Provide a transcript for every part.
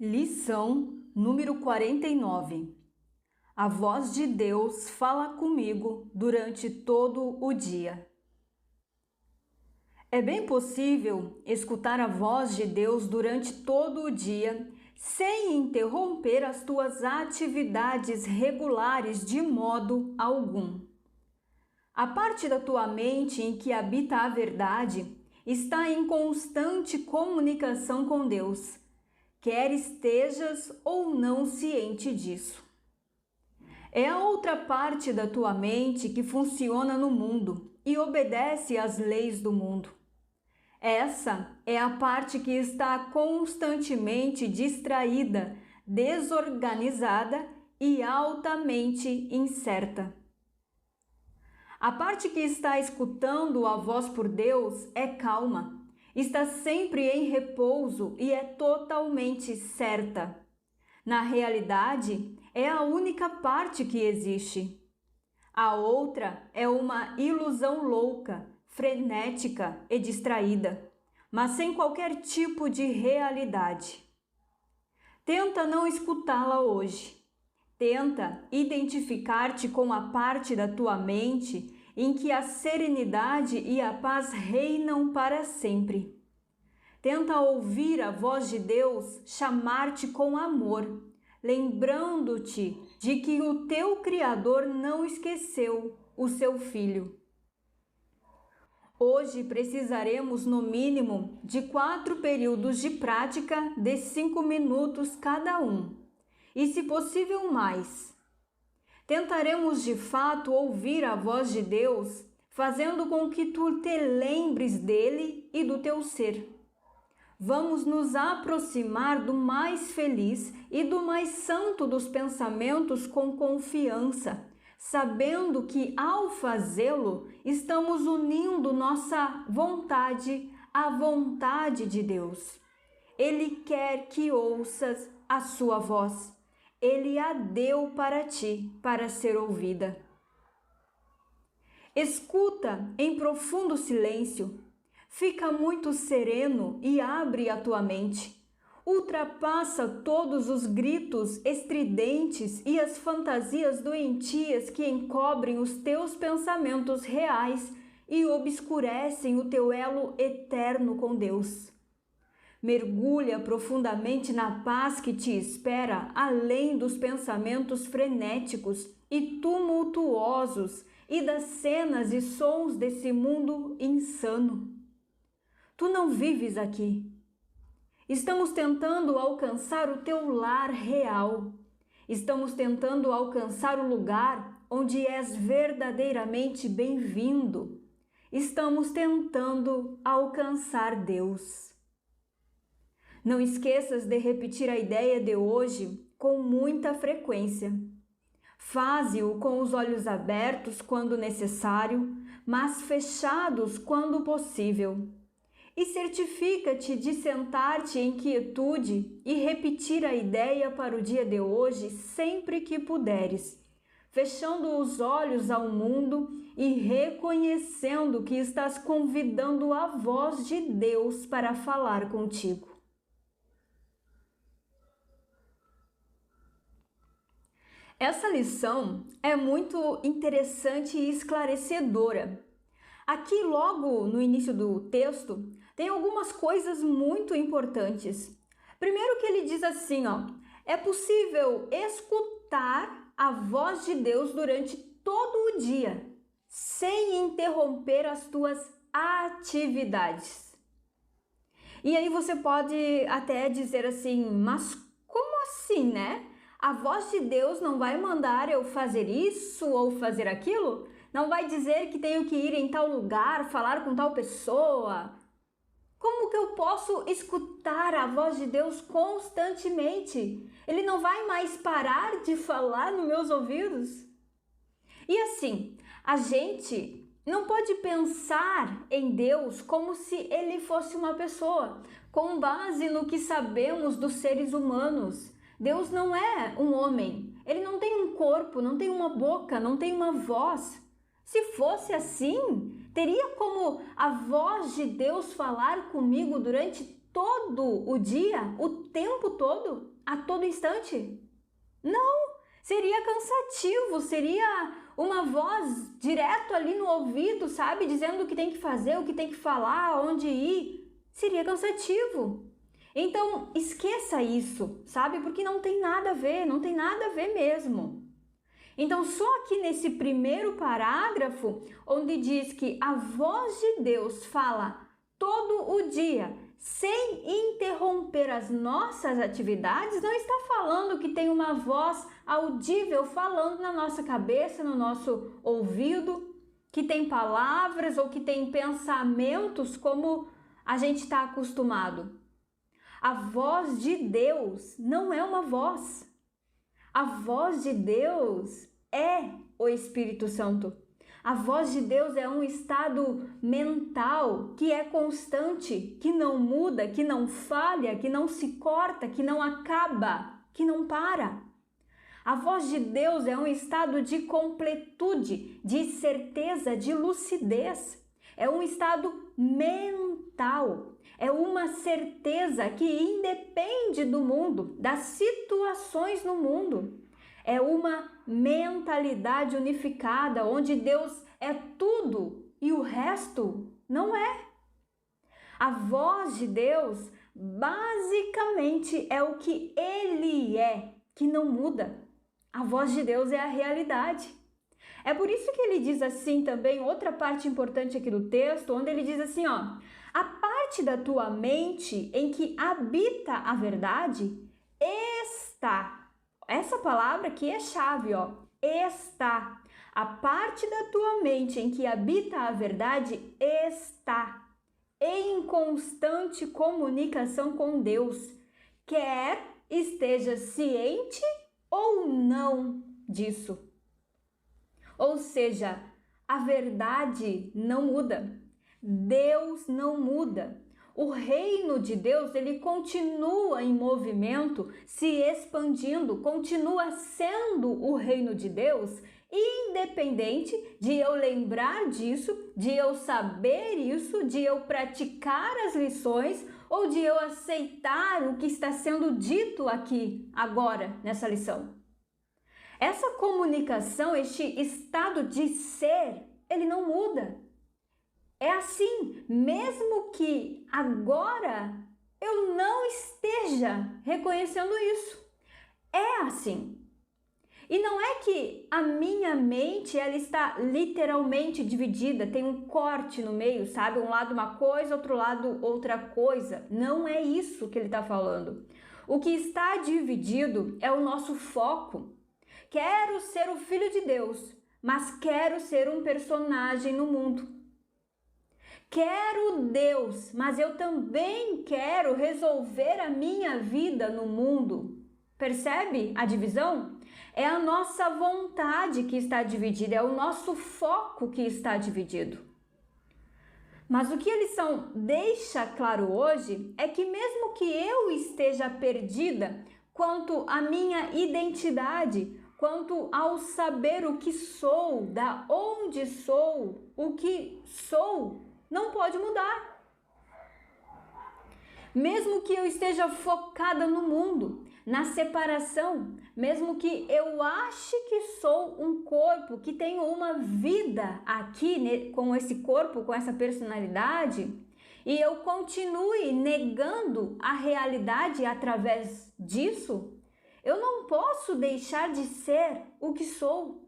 Lição número 49. A voz de Deus fala comigo durante todo o dia. É bem possível escutar a voz de Deus durante todo o dia sem interromper as tuas atividades regulares de modo algum. A parte da tua mente em que habita a verdade está em constante comunicação com Deus, quer estejas ou não ciente disso. É a outra parte da tua mente que funciona no mundo e obedece às leis do mundo. Essa é a parte que está constantemente distraída, desorganizada e altamente incerta. A parte que está escutando a voz por Deus é calma, está sempre em repouso e é totalmente certa. Na realidade, é a única parte que existe. A outra é uma ilusão louca, frenética e distraída, mas sem qualquer tipo de realidade. Tenta não escutá-la hoje. Tenta identificar-te com a parte da tua mente em que a serenidade e a paz reinam para sempre. Tenta ouvir a voz de Deus chamar-te com amor, lembrando-te de que o teu Criador não esqueceu o seu Filho. Hoje precisaremos no mínimo de 4 períodos de prática de 5 minutos cada um, e se possível mais. Tentaremos de fato ouvir a voz de Deus, fazendo com que tu te lembres dele e do teu ser. Vamos nos aproximar do mais feliz e do mais santo dos pensamentos com confiança, sabendo que ao fazê-lo estamos unindo nossa vontade à vontade de Deus. Ele quer que ouças a sua voz. Ele a deu para ti, para ser ouvida. Escuta em profundo silêncio. Fica muito sereno e abre a tua mente. Ultrapassa todos os gritos estridentes e as fantasias doentias que encobrem os teus pensamentos reais e obscurecem o teu elo eterno com Deus. Mergulha profundamente na paz que te espera além dos pensamentos frenéticos e tumultuosos e das cenas e sons desse mundo insano. Tu não vives aqui. Estamos tentando alcançar o teu lar real. Estamos tentando alcançar o lugar onde és verdadeiramente bem-vindo. Estamos tentando alcançar Deus. Não esqueças de repetir a ideia de hoje com muita frequência. Faze-o com os olhos abertos quando necessário, mas fechados quando possível. E certifica-te de sentar-te em quietude e repetir a ideia para o dia de hoje sempre que puderes, fechando os olhos ao mundo e reconhecendo que estás convidando a voz de Deus para falar contigo. Essa lição é muito interessante e esclarecedora. Aqui, logo no início do texto, tem algumas coisas muito importantes. Primeiro que ele diz assim, é possível escutar a voz de Deus durante todo o dia, sem interromper as tuas atividades. E aí você pode até dizer assim, mas como assim, né? A voz de Deus não vai mandar eu fazer isso ou fazer aquilo? Não vai dizer que tenho que ir em tal lugar, falar com tal pessoa? Como que eu posso escutar a voz de Deus constantemente? Ele não vai mais parar de falar nos meus ouvidos? E assim, a gente não pode pensar em Deus como se ele fosse uma pessoa, com base no que sabemos dos seres humanos. Deus não é um homem, ele não tem um corpo, não tem uma boca, não tem uma voz. Se fosse assim, teria como a voz de Deus falar comigo durante todo o dia, o tempo todo, a todo instante? Não, seria cansativo, seria uma voz direto ali no ouvido, sabe? Dizendo o que tem que fazer, o que tem que falar, onde ir. Seria cansativo. Então, esqueça isso, sabe? Porque não tem nada a ver, não tem nada a ver mesmo. Então, só aqui nesse primeiro parágrafo, onde diz que a voz de Deus fala todo o dia, sem interromper as nossas atividades, não está falando que tem uma voz audível falando na nossa cabeça, no nosso ouvido, que tem palavras ou que tem pensamentos como a gente está acostumado. A voz de Deus não é uma voz. A voz de Deus é o Espírito Santo. A voz de Deus é um estado mental que é constante, que não muda, que não falha, que não se corta, que não acaba, que não para. A voz de Deus é um estado de completude, de certeza, de lucidez. É um estado mental. É uma certeza que independe do mundo, das situações no mundo. É uma mentalidade unificada, onde Deus é tudo e o resto não é. A voz de Deus basicamente é o que Ele é, que não muda. A voz de Deus é a realidade. É por isso que ele diz assim também, outra parte importante aqui do texto, onde ele diz assim, ó, a parte da tua mente em que habita a verdade está. Essa palavra aqui é chave, ó, está. A parte da tua mente em que habita a verdade está em constante comunicação com Deus, quer esteja ciente ou não disso. Ou seja, a verdade não muda. Deus não muda. O reino de Deus, ele continua em movimento, se expandindo, continua sendo o reino de Deus, independente de eu lembrar disso, de eu saber isso, de eu praticar as lições ou de eu aceitar o que está sendo dito aqui agora nessa lição. Essa comunicação, este estado de ser, ele não muda. É assim, mesmo que agora eu não esteja reconhecendo isso. É assim. E não é que a minha mente ela está literalmente dividida, tem um corte no meio, sabe? Um lado uma coisa, outro lado outra coisa. Não é isso que ele está falando. O que está dividido é o nosso foco. Quero ser o filho de Deus, mas quero ser um personagem no mundo. Quero Deus, mas eu também quero resolver a minha vida no mundo. Percebe a divisão? É a nossa vontade que está dividida, é o nosso foco que está dividido. Mas o que a lição deixa claro hoje é que mesmo que eu esteja perdida quanto à minha identidade, quanto ao saber o que sou, da onde sou, o que sou, não pode mudar. Mesmo que eu esteja focada no mundo, na separação, mesmo que eu ache que sou um corpo, que tenho uma vida aqui com esse corpo, com essa personalidade, e eu continue negando a realidade através disso, eu não posso deixar de ser o que sou.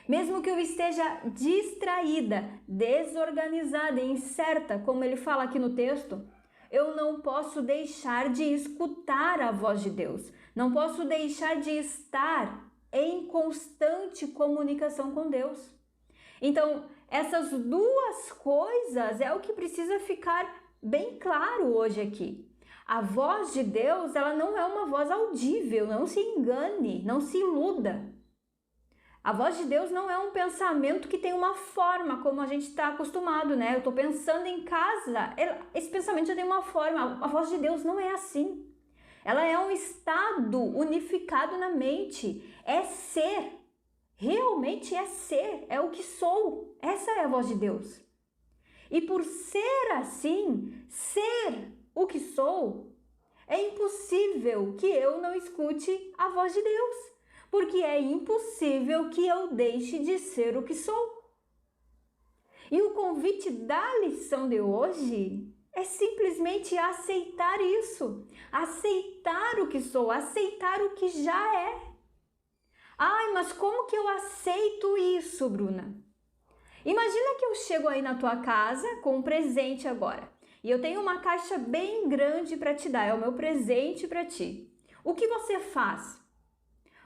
Mesmo que eu esteja distraída, desorganizada e incerta, como ele fala aqui no texto, eu não posso deixar de escutar a voz de Deus. Não posso deixar de estar em constante comunicação com Deus. Então, essas duas coisas é o que precisa ficar bem claro hoje aqui. A voz de Deus, ela não é uma voz audível, não se engane, não se iluda. A voz de Deus não é um pensamento que tem uma forma, como a gente está acostumado, né? Eu estou pensando em casa, esse pensamento já tem uma forma. A voz de Deus não é assim. Ela é um estado unificado na mente. É ser. Realmente é ser. É o que sou. Essa é a voz de Deus. E por ser assim, ser o que sou, é impossível que eu não escute a voz de Deus, porque é impossível que eu deixe de ser o que sou. E o convite da lição de hoje é simplesmente aceitar isso, aceitar o que sou, aceitar o que já é. Ai, mas como que eu aceito isso, Bruna? Imagina que eu chego aí na tua casa com um presente agora. E eu tenho uma caixa bem grande para te dar, é o meu presente para ti. O que você faz?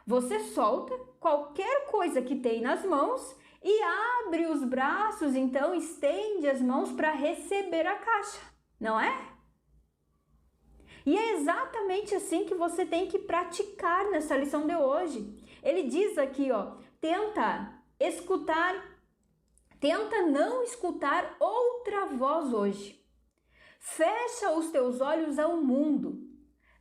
Você solta qualquer coisa que tem nas mãos e abre os braços, então estende as mãos para receber a caixa, não é? E é exatamente assim que você tem que praticar nessa lição de hoje. Ele diz aqui, ó, tenta não escutar outra voz hoje. Fecha os teus olhos ao mundo.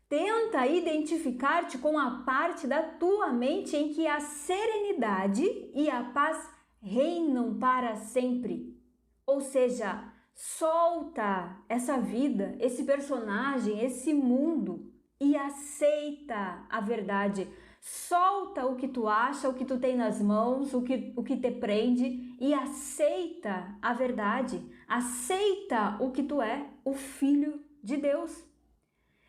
Tenta identificar-te com a parte da tua mente em que a serenidade e a paz reinam para sempre. Ou seja, solta essa vida, esse personagem, esse mundo e aceita a verdade. Solta o que tu acha, o que tu tem nas mãos, o que te prende e aceita a verdade. Aceita o que tu é, o Filho de Deus.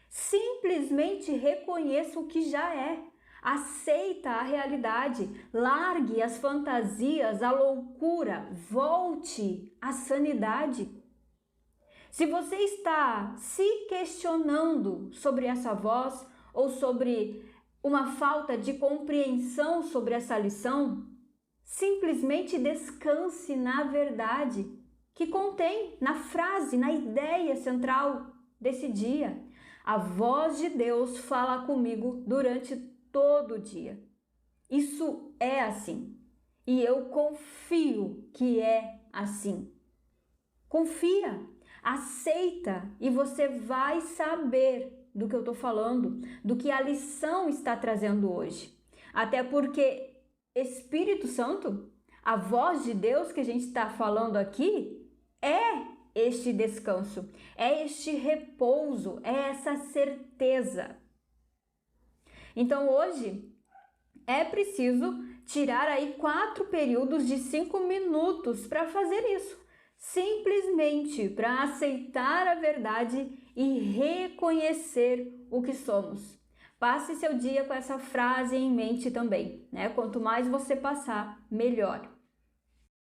Simplesmente reconheça o que já é. Aceita a realidade. Largue as fantasias, a loucura. Volte à sanidade. Se você está se questionando sobre essa voz ou sobre uma falta de compreensão sobre essa lição, simplesmente descanse na verdade que contém na frase, na ideia central desse dia. A voz de Deus fala comigo durante todo o dia. Isso é assim. E eu confio que é assim. Confia, aceita e você vai saber do que eu estou falando, do que a lição está trazendo hoje. Até porque Espírito Santo, a voz de Deus que a gente está falando aqui, é este descanso, é este repouso, é essa certeza. Então hoje é preciso tirar aí 4 períodos de 5 minutos para fazer isso. Simplesmente para aceitar a verdade e reconhecer o que somos. Passe seu dia com essa frase em mente também, né? Quanto mais você passar, melhor.